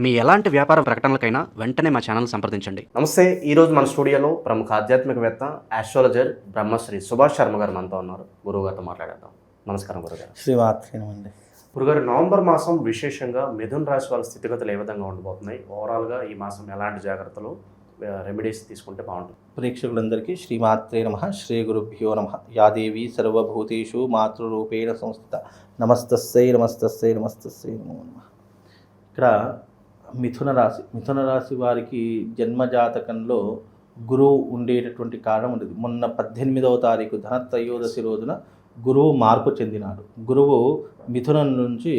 మీ ఎలాంటి వ్యాపార ప్రకటనలకైనా వెంటనే మా ఛానల్ సంప్రదించండి. నమస్తే. ఈరోజు మన స్టూడియోలో ప్రముఖ ఆధ్యాత్మికవేత్త ఆస్ట్రాలజర్ బ్రహ్మశ్రీ సుభాష్ శర్మ గారు మనతో ఉన్నారు. గురువుగారితో మాట్లాడేద్దాం. నమస్కారం గురుగారు. శ్రీమాత్రేనండి. గురుగారు, నవంబర్ మాసం విశేషంగా మిథున రాశి వాళ్ళ స్థితిగతులు ఏ విధంగా ఉండబోతున్నాయి? ఓవరాల్గా ఈ మాసం ఎలాంటి జాగ్రత్తలు రెమెడీస్ తీసుకుంటే బాగుంటుంది? ప్రేక్షకులందరికీ శ్రీమాత్రే నమః, శ్రీ గురుభ్యో నమః. యాదేవి సర్వభూతేషు మాతృరూపేణ సంస్థిత. నమస్తస్సై నమస్తస్సై నమస్తస్సై నమో నమః. ఇక్కడ మిథున రాశి వారికి జన్మజాతకంలో గురువు ఉండేటటువంటి కారణం ఉండేది. మొన్న 18వ తారీఖు ధనత్రయోదశి రోజున గురువు మార్పు చెందినాడు. గురువు మిథునం నుంచి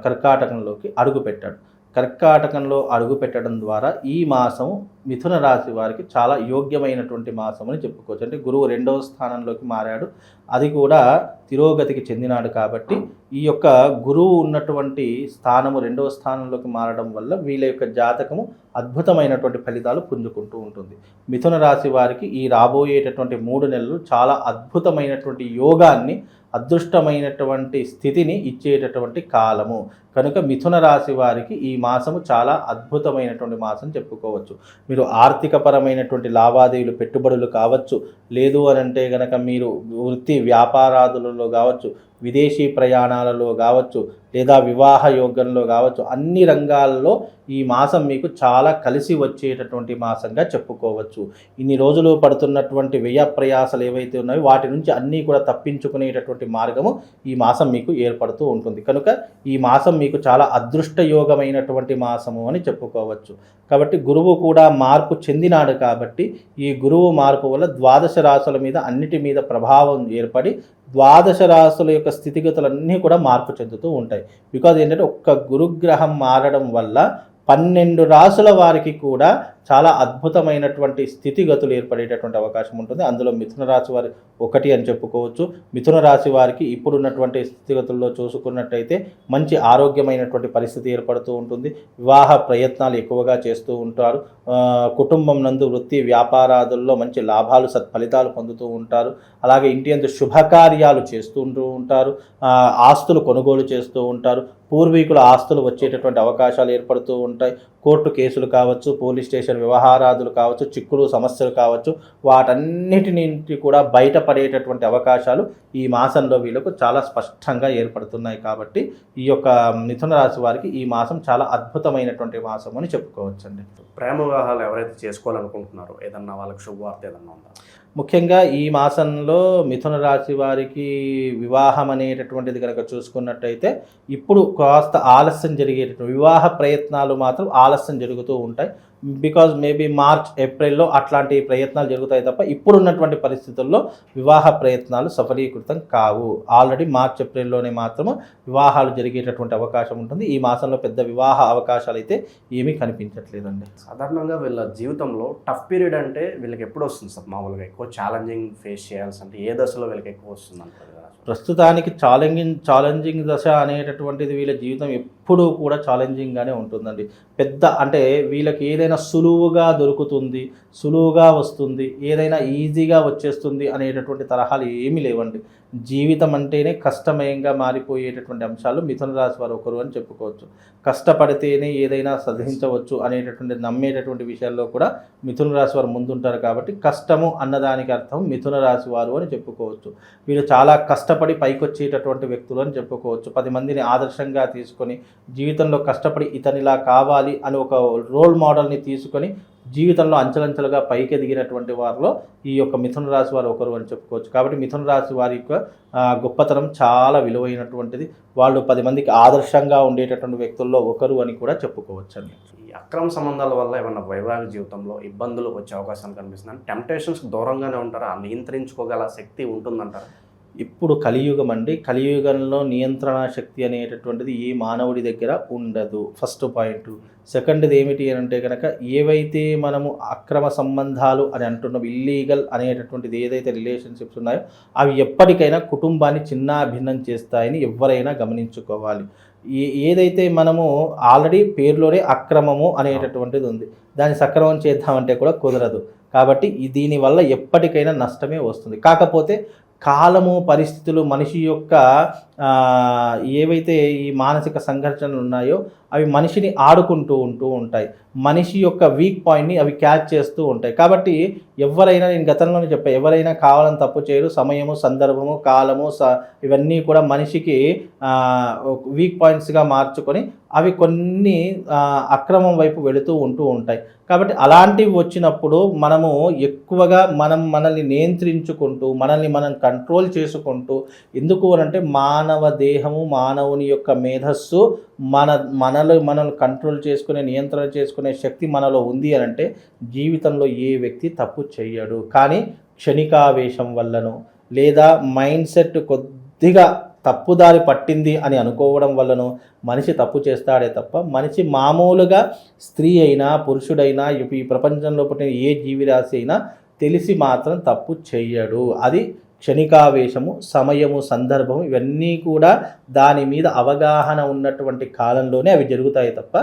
కర్కాటకంలోకి అడుగుపెట్టాడు. కర్కాటకంలో అడుగు పెట్టడం ద్వారా ఈ మాసం మిథున రాశి వారికి చాలా యోగ్యమైనటువంటి మాసం అని చెప్పుకోవచ్చు. అంటే గురువు 2వ స్థానంలోకి మారాడు, అది కూడా తిరోగతికి చెందినాడు. కాబట్టి ఈ యొక్క గురువు ఉన్నటువంటి స్థానము 2వ స్థానంలోకి మారడం వల్ల వీళ్ళ యొక్క జాతకము అద్భుతమైనటువంటి ఫలితాలు పుంజుకుంటూ ఉంటుంది. మిథున రాశి వారికి ఈ రాబోయేటటువంటి 3 నెలలు చాలా అద్భుతమైనటువంటి యోగాన్ని, అదృష్టమైనటువంటి స్థితిని ఇచ్చేటటువంటి కాలము. కనుక మిథున రాశి వారికి ఈ మాసము చాలా అద్భుతమైనటువంటి మాసం చెప్పుకోవచ్చు. మీరు ఆర్థికపరమైనటువంటి లావాదేవీలు, పెట్టుబడులు కావచ్చు, లేదు అని అంటే కనుక మీరు వృత్తి వ్యాపారాదులలో కావచ్చు, విదేశీ ప్రయాణాలలో కావచ్చు, లేదా వివాహ యోగంలో కావచ్చు, అన్ని రంగాల్లో ఈ మాసం మీకు చాలా కలిసి వచ్చేటటువంటి మాసంగా చెప్పుకోవచ్చు. ఇన్ని రోజులు పడుతున్నటువంటి వ్యయ ప్రయాసాలు ఏవైతే ఉన్నాయో వాటి నుంచి అన్నీ కూడా తప్పించుకునేటటువంటి మార్గము ఈ మాసం మీకు ఏర్పడుతూ ఉంటుంది. కనుక ఈ మాసం మీకు చాలా అదృష్టయోగమైనటువంటి మాసము అని చెప్పుకోవచ్చు. కాబట్టి గురువు కూడా మార్పు చెందినాడు. కాబట్టి ఈ గురువు మార్పు వల్ల ద్వాదశ రాశుల మీద అన్నిటి మీద ప్రభావం ఏర్పడి ద్వాదశ రాశుల యొక్క స్థితిగతులన్నీ కూడా మార్పు చెందుతూ ఉంటాయి. బికాజ్ ఏంటంటే ఒక్క గురుగ్రహం మారడం వల్ల 12 రాశుల వారికి కూడా చాలా అద్భుతమైనటువంటి స్థితిగతులు ఏర్పడేటటువంటి అవకాశం ఉంటుంది. అందులో మిథున రాశి వారి ఒకటి అని చెప్పుకోవచ్చు. మిథున రాశి వారికి ఇప్పుడున్నటువంటి స్థితిగతుల్లో చూసుకున్నట్టయితే మంచి ఆరోగ్యమైనటువంటి పరిస్థితి ఏర్పడుతూ ఉంటుంది. వివాహ ప్రయత్నాలు ఎక్కువగా చేస్తూ ఉంటారు. కుటుంబం నందు వృత్తి వ్యాపారాదుల్లో మంచి లాభాలు, సత్ఫలితాలు పొందుతూ ఉంటారు. అలాగే ఇంటి యందు శుభకార్యాలు చేస్తూ ఉంటారు. ఆస్తులు కొనుగోలు చేస్తూ ఉంటారు. పూర్వీకుల ఆస్తులు వచ్చేటటువంటి అవకాశాలు ఏర్పడుతూ ఉంటాయి. కోర్టు కేసులు కావచ్చు, పోలీస్ స్టేషన్ వ్యవహారాదులు కావచ్చు, చిక్కులు సమస్యలు కావచ్చు, వాటన్నిటి నుంచి కూడా బయటపడేటటువంటి అవకాశాలు ఈ మాసంలో వీళ్ళకు చాలా స్పష్టంగా ఏర్పడుతున్నాయి. కాబట్టి ఈ యొక్క మిథున రాశి వారికి ఈ మాసం చాలా అద్భుతమైనటువంటి మాసం అని చెప్పుకోవచ్చండి. ప్రేమ వివాహాలు ఎవరైతే చేసుకోవాలనుకుంటున్నారో ఏదన్నా వాళ్ళకి శుభవార్త ఏదన్నా ఉందా? ముఖ్యంగా ఈ మాసంలో మిథున రాశి వారికి వివాహం అనేటటువంటిది కనుక చూసుకున్నట్టయితే ఇప్పుడు కాస్త ఆలస్యం జరిగేటటువంటి వివాహ ప్రయత్నాలు మాత్రం ఆలస్యం జరుగుతూ ఉంటాయి. బికాజ్ మేబీ మార్చ్, ఏప్రిల్లో అట్లాంటి ప్రయత్నాలు జరుగుతాయి తప్ప ఇప్పుడున్నటువంటి పరిస్థితుల్లో వివాహ ప్రయత్నాలు సఫలీకృతం కావు. ఆల్రెడీ మార్చ్, ఏప్రిల్లోనే మాత్రము వివాహాలు జరిగేటటువంటి అవకాశం ఉంటుంది. ఈ మాసంలో పెద్ద వివాహ అవకాశాలు అయితే ఏమీ కనిపించట్లేదండి. సాధారణంగా వీళ్ళ జీవితంలో టఫ్ పీరియడ్ అంటే వీళ్ళకి ఎప్పుడు వస్తుంది సార్? మామూలుగా ఎక్కువ ఛాలెంజింగ్ ఫేస్ చేయాల్సి అంటే ఏ దశలో వీళ్ళకి ఎక్కువ వస్తుంది అంటారు? ప్రస్తుతానికి ఛాలెంజింగ్ దశ అనేటటువంటిది వీళ్ళ జీవితం ఎప్పుడూ కూడా ఛాలెంజింగ్గానే ఉంటుందండి. పెద్ద అంటే వీళ్ళకి ఏదైనా సులువుగా దొరుకుతుంది, సులువుగా వస్తుంది, ఏదైనా ఈజీగా వచ్చేస్తుంది అనేటటువంటి తరహాలు ఏమీ లేవండి. జీవితం అంటేనే కష్టమయంగా మారిపోయేటటువంటి అంశాలు మిథున రాశి వారు ఒకరు అని చెప్పుకోవచ్చు. కష్టపడితేనే ఏదైనా సాధించవచ్చు అనేటటువంటి నమ్మేటటువంటి విషయాల్లో కూడా మిథున రాశి వారు ముందుంటారు. కాబట్టి కష్టము అన్నదానికి అర్థం మిథున రాశి వారు అని చెప్పుకోవచ్చు. వీళ్ళు చాలా కష్టపడి పైకొచ్చేటటువంటి వ్యక్తులు అని చెప్పుకోవచ్చు. 10 మందిని ఆదర్శంగా తీసుకొని జీవితంలో కష్టపడి ఇతనిలా కావాలి అని ఒక రోల్ మోడల్ని తీసుకొని జీవితంలో అంచెలంచెలుగా పైకి ఎదిగినటువంటి వారిలో ఈ యొక్క మిథున రాశి వారు ఒకరు అని చెప్పుకోవచ్చు. కాబట్టి మిథున రాశి వారి యొక్క గొప్పతనం చాలా విలువైనటువంటిది. వాళ్ళు 10 మందికి ఆదర్శంగా ఉండేటటువంటి వ్యక్తుల్లో ఒకరు అని కూడా చెప్పుకోవచ్చండి. ఈ అక్రమ సంబంధాల వల్ల ఏమన్నా వైవాహిక జీవితంలో ఇబ్బందులు వచ్చే అవకాశం కనిపిస్తుంది? టెంప్టేషన్స్కి దూరంగానే ఉంటారా? నియంత్రించుకోగల శక్తి ఉంటుందంటారా? ఇప్పుడు కలియుగం అండి. కలియుగంలో నియంత్రణ శక్తి అనేటటువంటిది ఏ మానవుడి దగ్గర ఉండదు. First point. సెకండ్ది ఏమిటి అని అంటే కనుక ఏవైతే మనము అక్రమ సంబంధాలు అని అంటున్నాం, ఇల్లీగల్ అనేటటువంటిది ఏదైతే రిలేషన్షిప్స్ ఉన్నాయో అవి ఎప్పటికైనా కుటుంబాన్ని చిన్నాభిన్నం చేస్తాయని ఎవరైనా గమనించుకోవాలి. ఏదైతే మనము ఆల్రెడీ పేరులోనే అక్రమము అనేటటువంటిది ఉంది, దాన్ని సక్రమం చేద్దామంటే కూడా కుదరదు. కాబట్టి దీనివల్ల ఎప్పటికైనా నష్టమే వస్తుంది. కాకపోతే కాలము, పరిస్థితులు, మనిషి యొక్క ఏవైతే ఈ మానసిక సంఘర్షణలు ఉన్నాయో అవి మనిషిని ఆడుకుంటూ ఉంటాయి. మనిషి యొక్క వీక్ పాయింట్ని అవి క్యాచ్ చేస్తూ ఉంటాయి. కాబట్టి ఎవరైనా, నేను గతంలోనే చెప్పా, ఎవరైనా కావాలని తప్పు చేయరు. సమయము, సందర్భము, కాలము ఇవన్నీ కూడా మనిషికి వీక్ పాయింట్స్గా మార్చుకొని అవి కొన్ని అక్రమం వైపు వెళుతూ ఉంటాయి. కాబట్టి అలాంటివి వచ్చినప్పుడు మనము ఎక్కువగా మనల్ని నియంత్రించుకుంటూ, మనల్ని మనం కంట్రోల్ చేసుకుంటూ, ఎందుకు అనంటే మానవ దేహము, మానవుని యొక్క మేధస్సు మనల్ని కంట్రోల్ చేసుకునే, నియంత్రణ చేసుకునే శక్తి మనలో ఉంది అనంటే జీవితంలో ఏ వ్యక్తి తప్పు చేయడు. కానీ క్షణికావేశం వల్లనో లేదా మైండ్ సెట్ కొద్దిగా తప్పుదారి పట్టింది అని అనుకోవడం వల్లనో మనిషి తప్పు చేస్తాడే తప్ప, మనిషి మామూలుగా స్త్రీ అయినా పురుషుడైనా ఈ ప్రపంచంలో పుట్టిన ఏ జీవిరాశి అయినా తెలిసి మాత్రం తప్పు చెయ్యడు. అది క్షణికావేశము, సమయము, సందర్భము ఇవన్నీ కూడా దాని మీద అవగాహన ఉన్నటువంటి కాలంలోనే అవి జరుగుతాయి తప్ప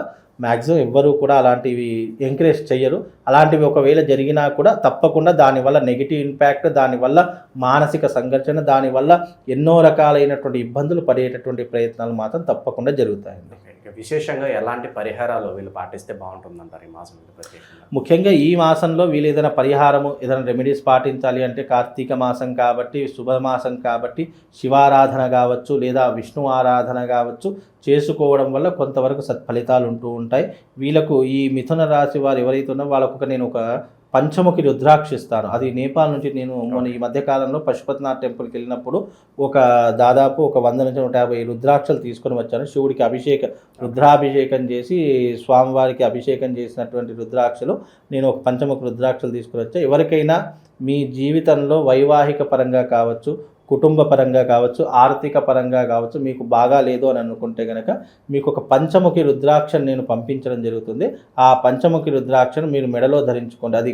మ్యాక్సిమం ఎవ్వరూ కూడా అలాంటివి ఎంకరేజ్ చేయరు. అలాంటివి ఒకవేళ జరిగినా కూడా తప్పకుండా దానివల్ల నెగిటివ్ ఇంపాక్ట్, దానివల్ల మానసిక సంఘర్షణ, దానివల్ల ఎన్నో రకాలైనటువంటి ఇబ్బందులు పడేటటువంటి ప్రయత్నాలు మాత్రం తప్పకుండా జరుగుతాయండి. విశేషంగా ఎలాంటి పరిహారాలు వీళ్ళు పాటిస్తే బాగుంటుందంటారు ఈ మాసం? ముఖ్యంగా ఈ మాసంలో వీళ్ళు ఏదైనా పరిహారము, ఏదైనా రెమెడీస్ పాటించాలి అంటే కార్తీక మాసం కాబట్టి, శుభమాసం కాబట్టి శివారాధన కావచ్చు లేదా విష్ణు ఆరాధన కావచ్చు చేసుకోవడం వల్ల కొంతవరకు సత్ఫలితాలు ఉంటాయి. వీళ్ళకు ఈ మిథున రాశి వారు ఎవరైతే ఉన్నారో వాళ్ళకు నేను ఒక పంచముఖి రుద్రాక్ష ఇస్తాను. అది నేపాల్ నుంచి నేను మొన్న ఈ మధ్యకాలంలో పశుపతినాథ్ టెంపుల్కి వెళ్ళినప్పుడు దాదాపు 100 నుంచి 150 రుద్రాక్షలు తీసుకొని వచ్చాను. శివుడికి రుద్రాభిషేకం చేసి స్వామివారికి అభిషేకం చేసినటువంటి రుద్రాక్షలు నేను ఒక పంచముఖి రుద్రాక్షలు తీసుకొని వచ్చాను. ఎవరికైనా మీ జీవితంలో వైవాహిక పరంగా కావచ్చు, కుటుంబ పరంగా కావచ్చు, ఆర్థిక పరంగా కావచ్చు మీకు బాగా లేదు అని అనుకుంటే కనుక మీకు ఒక పంచముఖి రుద్రాక్షను నేను పంపించడం జరుగుతుంది. ఆ పంచముఖి రుద్రాక్షను మీరు మెడలో ధరించుకోండి. అది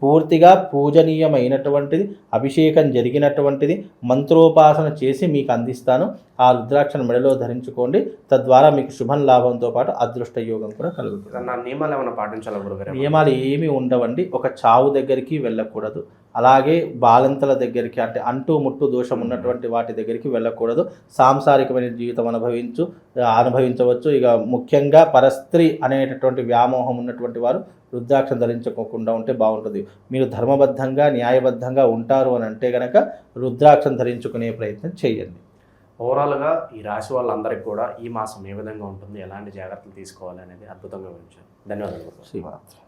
పూర్తిగా పూజనీయమైనటువంటిది, అభిషేకం జరిగినటువంటిది, మంత్రోపాసన చేసి మీకు అందిస్తాను. ఆ రుద్రాక్షను మెడలో ధరించుకోండి. తద్వారా మీకు శుభం లాభంతో పాటు అదృష్ట యోగం కూడా కలుగుతుంది. నియమాలు ఏమైనా పాటించాలా గురుగారు? నియమాలు ఏమీ ఉండవండి. ఒక చావు దగ్గరికి వెళ్ళకూడదు, అలాగే బాలంతల దగ్గరికి అంటే అంటూ ముట్టు దోషం ఉన్నటువంటి వాటి దగ్గరికి వెళ్ళకూడదు. సాంసారికమైన జీవితం అనుభవించవచ్చు. ఇక ముఖ్యంగా పరస్త్రీ అనేటటువంటి వ్యామోహం ఉన్నటువంటి వారు రుద్రాక్షం ధరించుకోకుండా ఉంటే బాగుంటుంది. మీరు ధర్మబద్ధంగా, న్యాయబద్ధంగా ఉంటారు అని అంటే కనుక రుద్రాక్షం ధరించుకునే ప్రయత్నం చేయండి. ఓవరాల్గా ఈ రాశి వాళ్ళందరికీ కూడా ఈ మాసం ఏ విధంగా ఉంటుంది, ఎలాంటి జాగ్రత్తలు తీసుకోవాలి అనేది అద్భుతంగా వివరించారు. ధన్యవాదాలు. శ్రీమాత్రే.